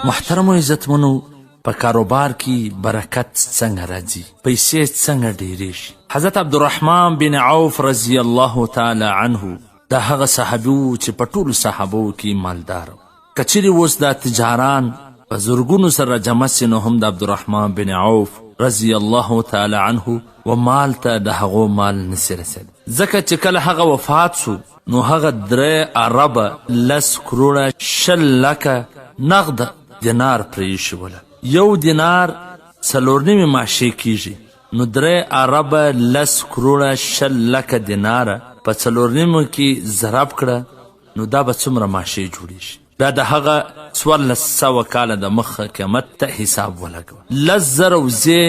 محترمو عزتمنو په کاروبار کې برکت څنګه راځي، پیسې څنګه ډیرې شي؟ حضرت عبدالرحمن بن عوف رضی الله تعالی عنه دا هغه صحابي و چې په ټولو صحابو کې مالدار و. که چیرې اوس دا تجاران په زرګونو سره جمع سي نو هم د عبدالرحمن بن عوف رضی الله تعالی عنه و مال ته د هغو مال نسي رسېدی، ځکه چې کله هغه وفات سو نو هغه 3 اربه 10 کروړه 6 لکه نغد دینار پرېښي وله. 1 دینار 4.5 ماشې کیږي، نو 3 اربه 10 کروړه 6 لکه دیناره په 4.5 کې ضرب کړه نو دا به څومره ماشې جوړېږي؟ دا د هغه 1400 کاله د مخه قیمت ته حساب ولګوه. 10,000 وزې،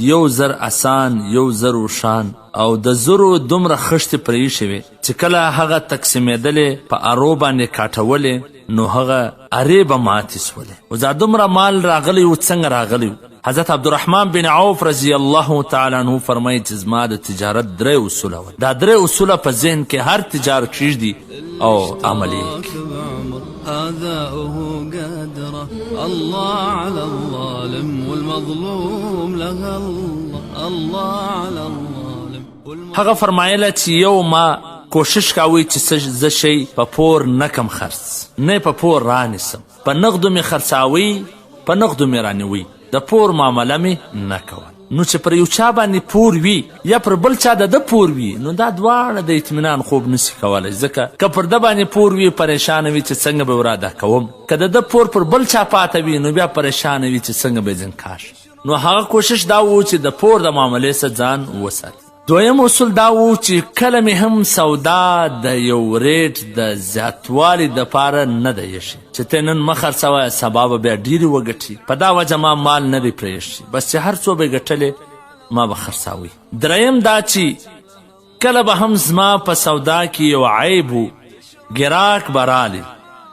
1,000 اسان، 1,000 اوښان او د زرو دومره خښتې پرېښې وې چې کله هغه تقسیمېدلې په ارو باندې کاټولې نو هغه ارې به ماتې سولې. اوس دا دومره مال راغلی و، څنګه راغلی و؟ حضرت عبدالرحمن بن عوف رضی الله تعالی عنه فرمایي چې زما د تجارت 3 اصوله وه. دا 3 اصوله په ذهن کې هر تجار کښېږدي او عملي هذا هو قدره الله على الظالم والمظلوم له الله على الظالم. هغه فرمایله چې یو ما کوشش کاوی چې زه شی په پور نکم خرڅ، نه په پور رانیسم، په نغدو مې خرڅاوی، په نغدو مې رانیوی، د پور معامله مې نه کوه. نو چې پر یو چا باندې پور وي یا پر بل چا د پور وي نو دا دواړه د اطمینان خوب نسی کولی، ځکه که پر ده باندې پور وي پریشانه وي چې څنګه به وراده کوم، که د پور پر بل چا پاته وي نو بیا پریشانه وي چې څنګه به ځنکاش. نو هغه کوشش دا و چې د پور د معاملې څخه ځان وساتي. دویم اصول دا و چې کله مې هم سودا د یو ریټ د زیاتوالي دپاره نه ده ایښې چې ته نن مه خرڅوه سبا به بیا ډېرې وګټي، په دا وجه ما مال نه دی پرېښي، بس چې هر څو به ګټلې ما به خرڅاوي. دریم دا چې کله به هم زما په سودا کې یو عیب و، ګراک به رالی،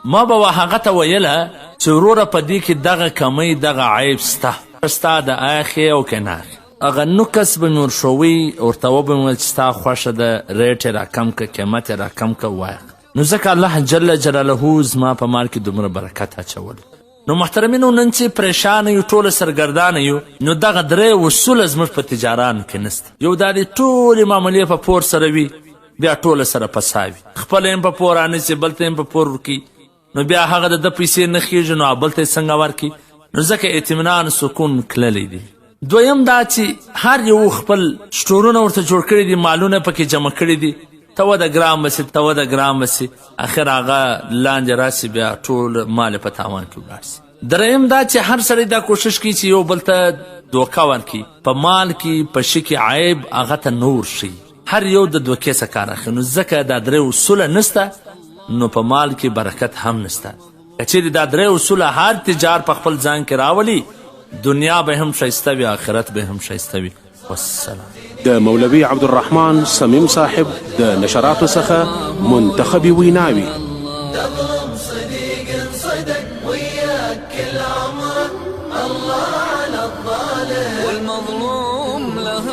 ما به هغه ته ویله چې وروره په دې کې دغه کمی دغه عیب ستا د آخې او که ناخې. هغه نوکس به مې ورښوي، ورته وبه مې ویل چې ستا خوښه ده، ریټ یې راکم که، قیمت یې راکم که، وایه. نو ځکه الله جل جلاله زما په مال کې دومره برکت اچولی. نو محترمینو نن چې پریشانه یو، ټوله سرګردانه یو، نو دغه 3 اصوله زموږ په تجارانو کې نسته. یو دا د ټولې معاملې په پور سره وي، بیا ټوله سره پساوي، خپله یم په پور رانیسي، بل ته یم په پور ورکي، نو بیا هغه د پیسې نه خېږي نو بل ته یې څنګه ورکي؟ نو ځکه اطمینان سکون کللی دی. دویم دا چې هر یو خپل سټورونه ورته جوړ کړي دي، مالونه پکې جمع کړي دي، ته وده ګرام بسي، ته وده ګرام بسي، اخر هغه لاندې راسي، بیا ټول مال په تاوان کې ولاړ سي. دریم دا چې هر سړی دا کوشش کوي چې یو بل ته دوکه ورکړي، په مال کې په شي کې عیب هغه ته نور شي، هر یو د دوکې څخه کار اخلي. نو ځکه دا 3 اصوله نسته نو په مال کې برکت هم نسته. که چیرې دا 3 اصوله هر تجار په خپل ځان کې راولي، دنیا به هم ښایسته وي، آخرت به هم ښایسته وي. والسلام. د مولوي عبدالرحمن صمیم صاحب د نشراتو څخه منتخبي ویناوي. والمظلوم له